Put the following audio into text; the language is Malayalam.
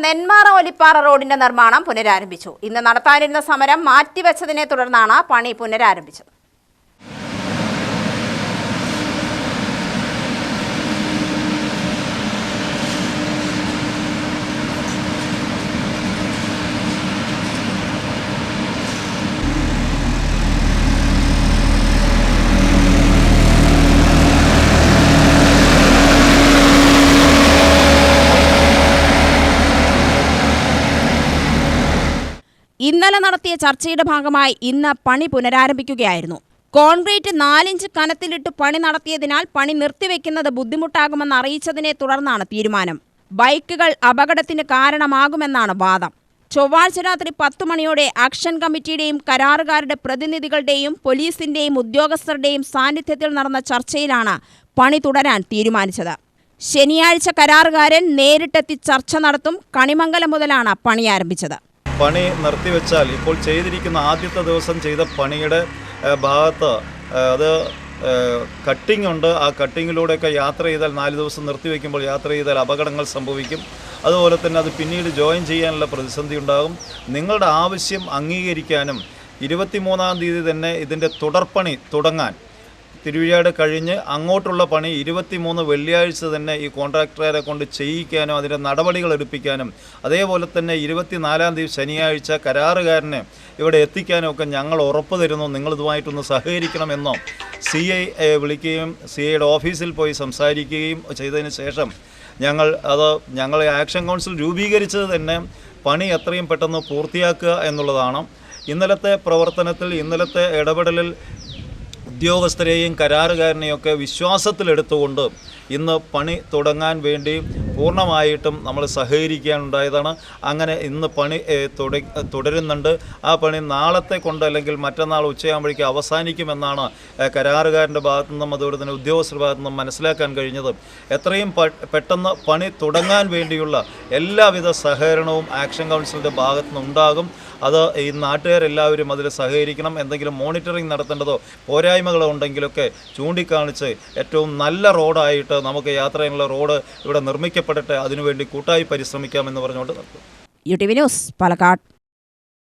നെന്മാറ ഒലിപ്പാറ റോഡിന്റെ നിർമ്മാണം പുനരാരംഭിച്ചു. ഇന്ന് നടത്താനിരുന്ന സമരം മാറ്റിവെച്ചതിനെ തുടർന്നാണ് പണി പുനരാരംഭിച്ചത്. ഇന്നലെ നടത്തിയ ചർച്ചയുടെ ഭാഗമായി ഇന്ന് പണി പുനരാരംഭിക്കുകയായിരുന്നു. കോൺക്രീറ്റ് 4 ഇഞ്ച് കനത്തിലിട്ട് പണി നടത്തിയതിനാൽ പണി നിർത്തിവെക്കുന്നത് ബുദ്ധിമുട്ടാകുമെന്ന് അറിയിച്ചതിനെ തുടർന്നാണ് തീരുമാനം. ബൈക്കുകൾ അപകടത്തിന് കാരണമാകുമെന്നാണ് വാദം. ചൊവ്വാഴ്ച രാത്രി 10 മണിയോടെ ആക്ഷൻ കമ്മിറ്റിയുടെയും കരാറുകാരുടെ പ്രതിനിധികളുടെയും പോലീസിന്റെയും ഉദ്യോഗസ്ഥരുടെയും സാന്നിധ്യത്തിൽ നടന്ന ചർച്ചയിലാണ് പണി തുടരാൻ തീരുമാനിച്ചത്. ശനിയാഴ്ച കരാറുകാരൻ നേരിട്ടെത്തി ചർച്ച നടത്തും. കണിമംഗലം മുതലാണ് പണി ആരംഭിച്ചത്. പണി നിർത്തിവെച്ചാൽ ഇപ്പോൾ ചെയ്തിരിക്കുന്ന ആദ്യത്തെ ദിവസം ചെയ്ത പണിയുടെ ഭാഗത്ത് അത് കട്ടിംഗ് ഉണ്ട്. ആ കട്ടിങ്ങിലൂടെയൊക്കെ യാത്ര ചെയ്താൽ 4 ദിവസം നിർത്തിവെക്കുമ്പോൾ യാത്ര ചെയ്താൽ അപകടങ്ങൾ സംഭവിക്കും. അതുപോലെ തന്നെ അത് പിന്നീട് ജോയിൻ ചെയ്യാനുള്ള പ്രതിസന്ധി ഉണ്ടാകും. നിങ്ങളുടെ ആവശ്യം അംഗീകരിക്കാനും 23-ാം തീയതി തന്നെ ഇതിൻ്റെ തുടർപ്പണി തുടങ്ങാൻ, തിരുവിഴാട് കഴിഞ്ഞ് അങ്ങോട്ടുള്ള പണി 23 വെള്ളിയാഴ്ച തന്നെ ഈ കോൺട്രാക്ടറെ കൊണ്ട് ചെയ്യിക്കാനും അതിൻ്റെ നടപടികൾ എടുപ്പിക്കാനും, അതേപോലെ തന്നെ 24-ാം തീയതി ശനിയാഴ്ച കരാറുകാരനെ ഇവിടെ എത്തിക്കാനും ഒക്കെ ഞങ്ങൾ ഉറപ്പ് തരുന്നു. നിങ്ങളിതുമായിട്ടൊന്ന് സഹകരിക്കണമെന്നോ വിളിക്കുകയും CIയുടെ ഓഫീസിൽ പോയി സംസാരിക്കുകയും ചെയ്തതിന് ശേഷം ഞങ്ങൾ ആക്ഷൻ കൗൺസിൽ രൂപീകരിച്ചത് തന്നെ പണി എത്രയും പെട്ടെന്ന് പൂർത്തിയാക്കുക എന്നുള്ളതാണ്. ഇന്നലത്തെ പ്രവർത്തനത്തിൽ, ഇന്നലത്തെ ഇടപെടലിൽ ഉദ്യോഗസ്ഥരെയും കരാറുകാരനെയൊക്കെ വിശ്വാസത്തിലെടുത്തുകൊണ്ട് ഇന്ന് പണി തുടങ്ങാൻ വേണ്ടി പൂർണ്ണമായിട്ടും നമ്മൾ സഹകരിക്കാനുണ്ടായതാണ്. അങ്ങനെ ഇന്ന് പണി തുടരുന്നുണ്ട്. ആ പണി നാളത്തെ കൊണ്ട് അല്ലെങ്കിൽ മറ്റന്നാൾ ഉച്ചയാകുമ്പോഴേക്കും അവസാനിക്കുമെന്നാണ് കരാറുകാരൻ്റെ ഭാഗത്തു നിന്നും അതുപോലെ തന്നെ ഉദ്യോഗസ്ഥരുടെ ഭാഗത്തു നിന്നും മനസ്സിലാക്കാൻ കഴിഞ്ഞത്. എത്രയും പെട്ടെന്ന് പണി തുടങ്ങാൻ വേണ്ടിയുള്ള എല്ലാവിധ സഹകരണവും ആക്ഷൻ കൗൺസിലിൻ്റെ ഭാഗത്തു നിന്നുണ്ടാകും. അത് ഈ നാട്ടുകാരെല്ലാവരും അതിൽ സഹകരിക്കണം. എന്തെങ്കിലും മോണിറ്ററിംഗ് നടത്തേണ്ടതോ പോരായ്മകളോ ഉണ്ടെങ്കിലൊക്കെ ചൂണ്ടിക്കാണിച്ച് ഏറ്റവും നല്ല റോഡായിട്ട് നമുക്ക് യാത്ര ചെയ്യാനുള്ള റോഡ് ഇവിടെ നിർമ്മിക്കപ്പെടട്ടെ, അതിനുവേണ്ടി കൂട്ടായി പരിശ്രമിക്കാമെന്ന് പറഞ്ഞുകൊണ്ട് നിർത്തും. UTV news, Palakkad.